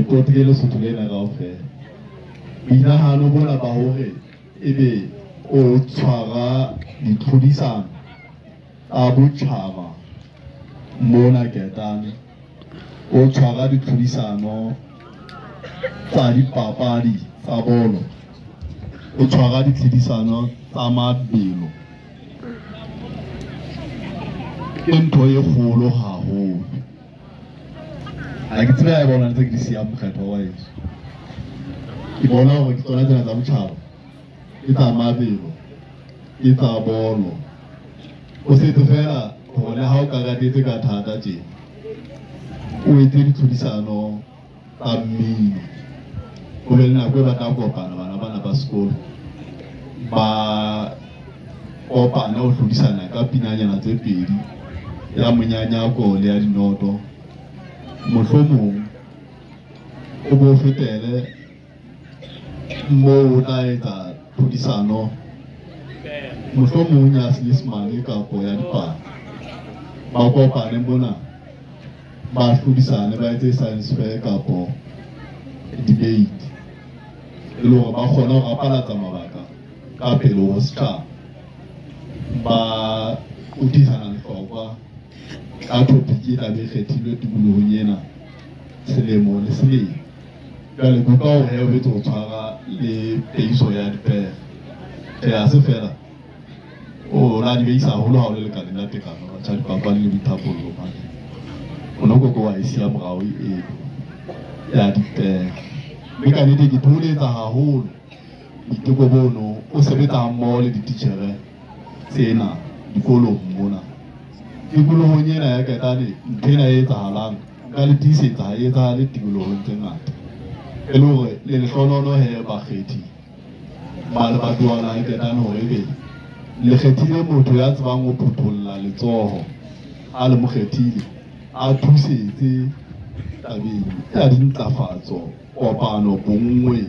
Potele sotholena kaofela binahano bona ba hore ebe o tshwara ditlhodisano a botjhaba mona Ketane o tshwara ditlhodisano tsa dipapadi tsa bolo o tshwara ditlhodisano tsa mabelo ke ntho e kgolo haholo. Ha ke tseba ya bona ntse ke di siya mokgetho wa heso ke bona hore ke tsona tsena tsa botjhaba ke tsa mabelo ke tsa bolo o setse fela hore ha o ka ratetse ka thata tjena o etse ditlhodisano tsa mmino o be le nako e ba tla kopana bana ba sekolo ba kopana ho hlodisana ka pinanyana tse pedi ya monyanyako le ya dinoto mohlomong o bo fetele mo o tla etsa tlhodisano mohlomong ya Seesimane kapo ya dipalo ba kopane mona ba hlodisane ba etse science fair kapo debate e le hore ba kgona ho rapalatsa mabaka ka pele ho setjhaba ba utisana lehlokwa ka topic e tla be kgethilwe tikolohong ena selemo le selemo. Jwale ke utlwa hore o etse ho tshwara le peiso ya dipere ha se fela o la di beisa haholo ha o le lekaleng la tekano tsa dipapadi le boithapollo mane o no go wa isia morao e ya dipere mme ka nnete ke tholetsa haholo diteko bono o sebetsa mmoho le dititjhere tsena dikolong mona tikolohong ena ya Ketane nthwena e etsahalang ka le tiisetsa ha e etsahale tikolohong tse ngata e le hore le lehlonono he bakgethi ba le batuana e Ketane hore ebe le kgethile motho ya tsebang ho phuthulla letsoho a le mokgethile a thusetse tabeng ya dintlafatso kopano bonngwe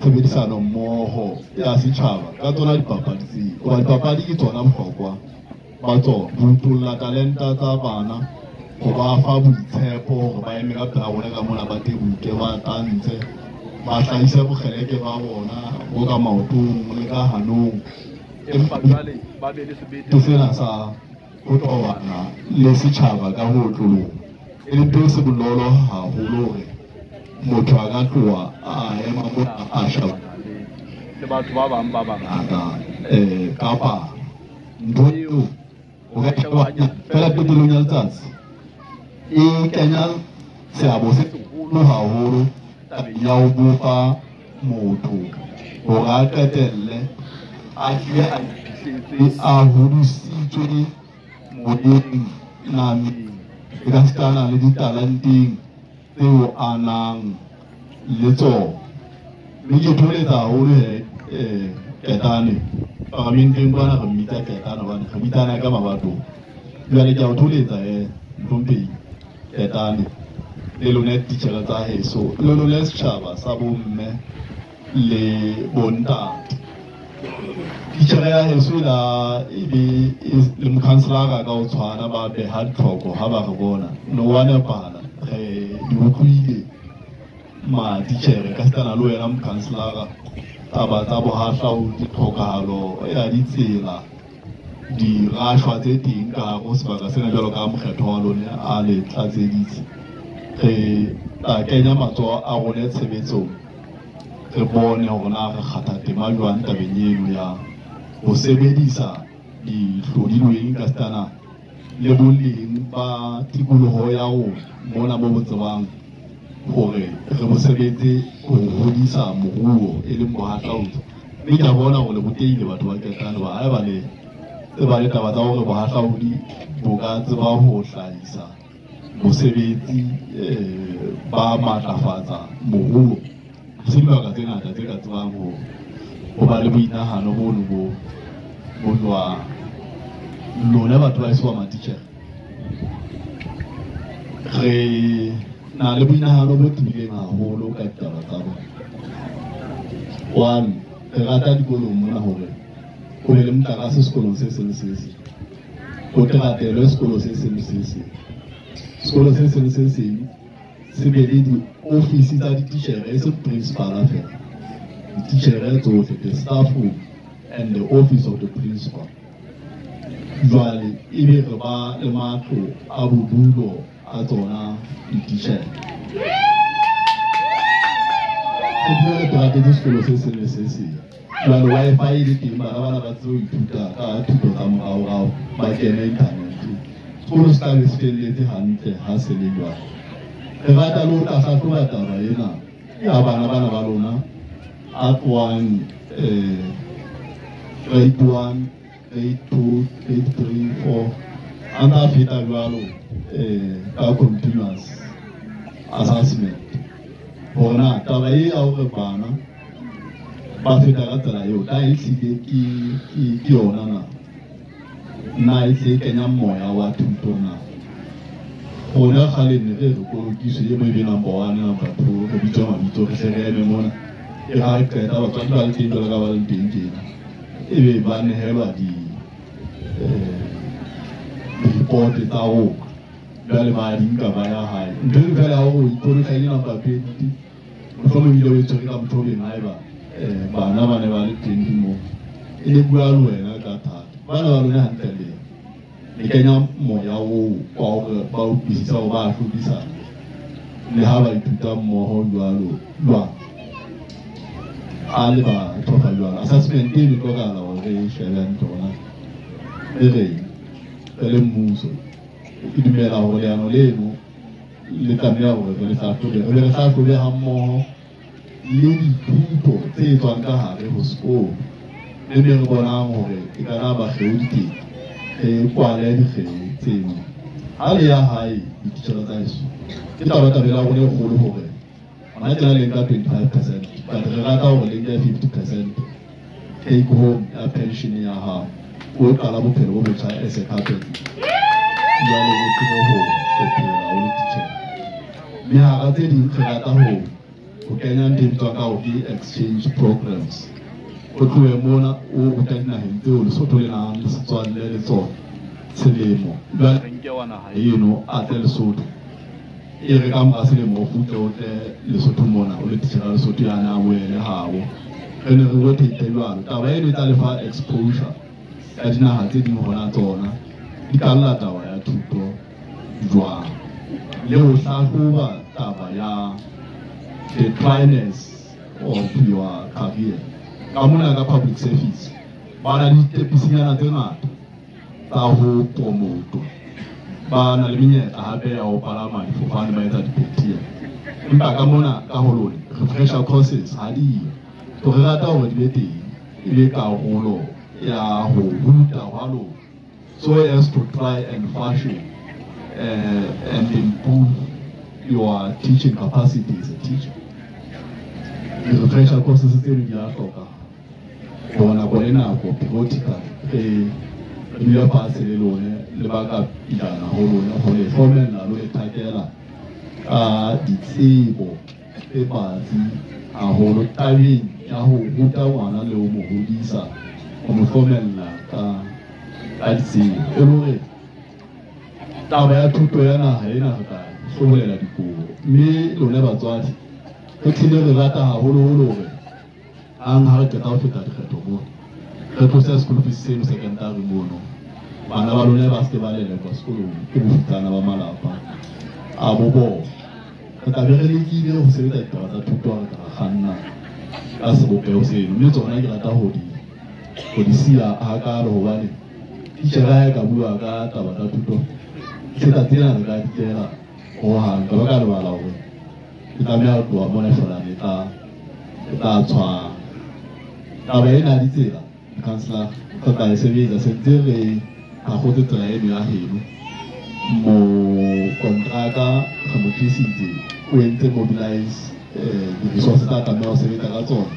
tshebedisano mmoho ya setjhaba ka tsona dipapadi tseo hoba dipapadi ke tsona bohlokwa ba tsona ho tulla talenta tsa bana ho ba fa boitshepo hore ba eme ka pela rona ka mona ba tebuke ba tantshe ba hlahisa bokgeleke ba bona ho ka maotong le ka hanong empa jwale ba be le sebete sena sa ho tobana le setjhaba ka ho tlolo e le ntho se bonolo haholo hore motho a ka tloha a ema mona a shabana le batho ba bang ba bangata kapa ntho eo o ka shebanya fela petelong ya letsatsi e kenya seabo se seholo haholo tabeng ya ho bofa motho hore a qetelle a tlile a ifihletse a hodisitswe moyeng nameng e ka setana le ditalenteng tseo a nang le tsona mme ke tholetsa haholo Ketane paraminteng kwana re mmitsa Ketane hobane re bitsana ka mabato jwale ke a o tholetsa mphomphehi Ketane le lona ditjhelete tsa heso le lona setjhaba sa bomme le bontate ditjhelete ya heso la ebe le mokhanselara ka o tshwana ba beha ditlhoko ha ba re bona no wane pala di utlwile ma ditjhelete ka setana le wena mokhanselara taba tsa bohahlaudi tlhokahalo ya ditsela di rashwa tse teng ka hare ho sebaka sena jwalo ka mokgetho wa lona a le tlatseditse re tla kenya matsoho a rona tshebetsong re bone hore na re kgatha tema jwang tabeng eno ya ho sebedisa dihlodilweng ka setana le boleng ba tikoloho ya rona mona mo bo tsebang hore re mo sebetse ho hodisa moruo e leng bohahlaudi mme ke a bona hore le botehile batho ba Ketane ba haeba le tseba le taba tsa hore bohahlaudi bo ka tseba ho hlahisa mosebetsi ba matlafatsa moruo se dibaka tse ngata tse ka tsebang ho ba le boinahano bono bo jwang lona batho ba eswa matitjhere re na le boinahano bo tibileng haholo ka ditaba tsa bona one re rata dikolong mona hore ho be le motlakase sekolong se seng se seng go tratela sekolo se seng se seng sekolo se seng se seng se be le di-office tsa di-teacher e se principal a fela di-teacher tsohle the staff room and the office of the principal jwale e be re ba le matlo a bodulo a tsona di-teacher e bile re tratetse sekolo se seng le se seng jwale Wi-Fi e le teng bana ba tseo ithuta ka thuto tsa moraorao ba kena internet sekolo se tla be se felletse hantle ha se le jwalo re rata le ho hlahloba taba ena ya bana ba lona a tlohang grade 1 grade 2 grade 3 4 a nta feta jwalo ka continuous assessment bona taba e ya hore bana ba feta ka tsela eo ta e hlile ke yona na e tle kenya moya wa thuto na gona gale ne re kolokiswe e mo e be number 1 number 2 re bitsa mabitso re se re eme mona e ga re qeta batswadi ba le teng jwalo ka ba le teng tjena e be ba nehelwa di-report tsa ho jwale ba di nka ba ya hae ntho e fela ya ho ipone ka ena papedi mohlomong ile o etswe ka motho o leng haeba bana ba ne ba le teng moo e ne bua le wena ka thata bana ba lona hantle le e kenya moya oo wa hore ba utlwisisa hore ba hlodisana le ha ba ithuta mmoho jwalo a le ba thoka jwalo assessment e hlokahala hore re shebe ntona e reng e le mmuso e dumela hore leano leno le tlameha hore re le hlahlobe ha mmoho le dithuto tse etswang ka hare ho sekolo le ne re bonang hore e ka na ba kgeo diteng e kwale dikgeo tseno ha le ya hae dititjhere tsa eso ke tabela hore e kgolo hore hona tjena le nka 25% but re rata hore le nke 50% take home ya pension ya hao o qala bophelo bo botjha as a carpet jwale o tsebe ho phela o le titjhere mme ha tse ding re rata ho kenya ntho bitswa ka ho exchange programs o tlohe mona o ruta dinaheng tseo Lesotho le nang le Setswalle le tsona selemo jwale re nke wa naha eno a tle Lesotho e re ka mora selemo o futle o tle Lesotho mona o le titjhere Lesotho yana a boele hao re ne re rotate jwalo taba eno e tla lefa exposure ya dinaha tse ding hona tsona di ka lla taba ya thuto jwang le ho hlahloba taba ya the dryness of your career ka mona ka public service ba na le ditepisinyana tse ngata tsa ho promote ba na le menyetla hape ya ho palama difofane ba etsa dipetia empa ka mona ka ho lona refresher courses ha di to re rata hore di be teng e be karolo ya ho ruta hwalo so as to try and fashion and improve your teaching capacity as a teacher. The refresher courses tse di a hloka bona go ena go practical le ba se le lone le ba ka pilana ho lona ho le formela lo e takela ditsebo e batsi a ho lo tabeng ya ho ruta ngwana le ho mo hodisa ho mo formela ka ditsebo e lore taba ya thuto ya naha ena re ka hlobolela dikolo mme lona batswadi re tlile re rata haholoholo hore ang ha re qeta ho feta dikgetho mo re tlose sekolo fees seno secondary mono bana ba lona ba se ba lelekwa sekolong ke bofutana ba malapa a bobo re tla be re lekile ho sebetsa ditaba tsa thuto re ka kganna ka sebopeho seno mme tsona ke rata ho di siya hakalo hobane titjhere ya ka bua ka taba tsa thuto se tla tsena re ka ditjera ho hang ka baka lebala hore ke tlameha ho tloha mona fela le tla tshwara taba ena di tsela councillor re tla e sebetsa sentse re ga gotse tsela eno ya heno mo kontraka re mo tlisitse o entse mobilize di-resource tsa tlameha ho sebetsa ka tsona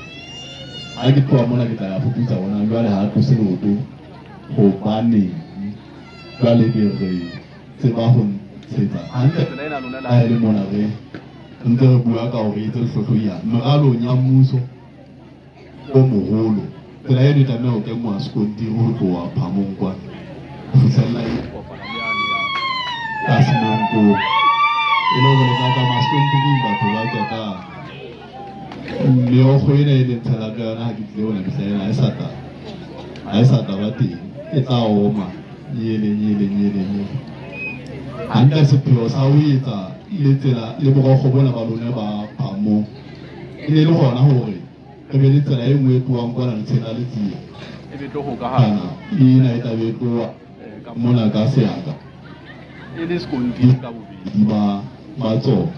ha ke tloha mona ke tla ya fuputsa bona jwale ha tlose leoto hobaneng jwale ke re tseba ho ntshetsa hantle tsela ena lona la ele mona re ntse re bua ka hore etse hlohloya moralong ya mmuso o moholo tsela eno e tlameha ho kengwa sekontiri ho tloha phamong kwana ho sella Asmongo. Iloko lekaka masonto batho ba keta. Leo go ene le tsela ka na ha ke tle bona ke sela a sa ta ba teng e tla oma yele handa se pheo sa o etsa ile tsela le bo go bona ba lona ba phamo ile le gona hore ke be le tsela e nngwe tuang kwana le tsela le tsie e be tlo go ka hana ina e tla be tloa mona ka seaka e le skondi ka bobedi ba tso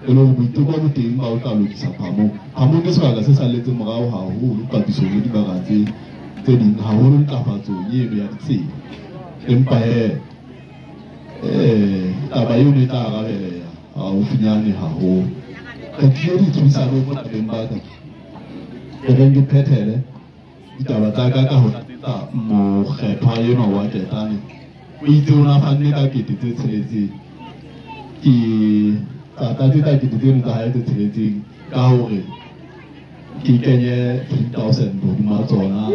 e lo boiteko bo teng ba o tla lokisa phamo ke sebaka se sa letse morao haholo papiso le dibaka tse ding haholo ntlafatso eno ya ditsela empa taba eo ne tla arabeleha haufinyane haholo ka tlile dithuisano mo tabeng ba ka ke reng ke phethele ditaba tsa ka ho tsa mokgethwa eno wa Ketane o itse o na fanne ka 7 ke tsa diteng tsa hae tse tsheletseng ka hore ke kenye 3,000 hodima tsona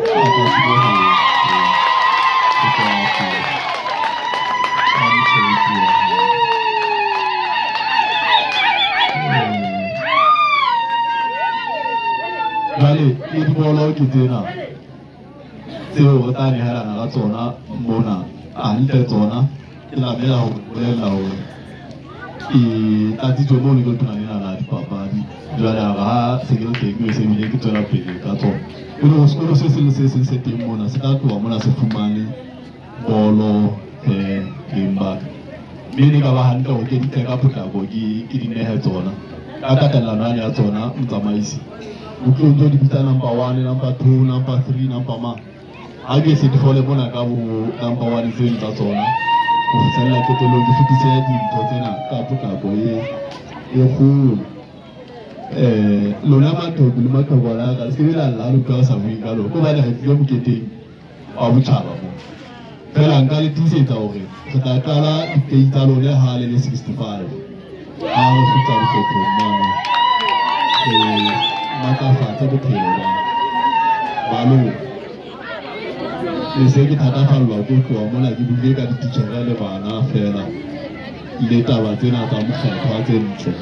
Vale, ke dibolo ke tsena tseo re tla nehelana ka tsona mona hantle tsona ke lamela ho bolella hore ke tlatsitswe mo le go tona nena dipapadi jwale ha se ke teng se bile ke tswela pele ka tsona ke no sekolo se se teng mona se tla tloha mona se fumane bolo lemba mme ka ba hantle ho ke di ka potlako ke di nehe tsona ka tatellano ya tsona motsamaisi o tlo ntse di bitsa number 1 number 2 number 3 number ma ha ke se di fole bona ka bo number 1 se tsa tsona ho fitlela ke tlo di fitise dintho tsena ka potlako e kgolo lona batho le mathogo la ka se la lo ka sa bui ka lo ko ba le ha tlo moketeng a botjhaba mo fela nka le tisetsa hore re tla qala dipei tsa lona ha le 65 ha ho fitsa diphetho mona matlafatsa bophelo ba lona le se ke thatafallwa ke tloha mona ke buile ka dititjhere le bana fela le taba tsena tsa mokgethwa tse ntle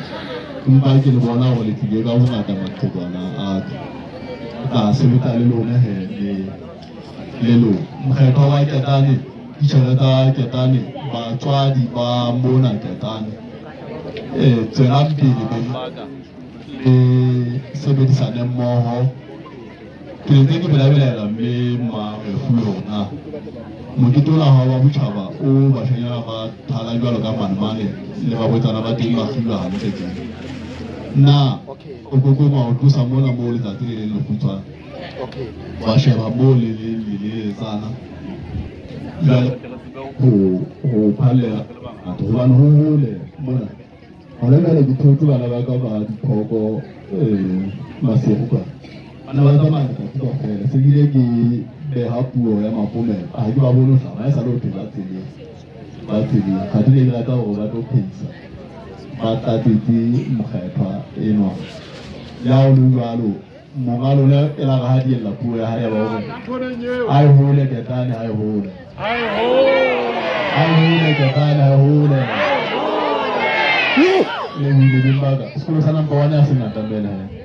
empa ke le bona hore le tlile ka bongata maqhekwana a ka sebetsa le lona le lona mokgethwa wa Ketane ditjhere tsa Ketane batswadi ba mona Ketane tswelang pele le sebedisane mmoho ke ntse ke belabelela mme Refulong moketola ha wa botjhaba o bashanyana ba thala jwalo ka manmane le ba botsana ba teng ba khilwa hantle ke na o go ma o tlosa mona mo le tsatsi le lekhutswana ba sheba mo le tsana jwale ho phalela batho ba no hole mona hona le dithoto bana ba ka ba diphoko maseruka bana ba tsamaya ka tsoga fela se bile ke beha puo ya mapomela ha ke ba bone sa ba sa lo tla tsele ga di le ka hore ba tlo phisa ba tatetse mokgethwa eno ya o lwalo mongalo le ela ga di la puo ya ha ya ba hore ai hole Ketane ai hole Ketane ai hole le di baga sekolo sa number 1 ya sengata mbele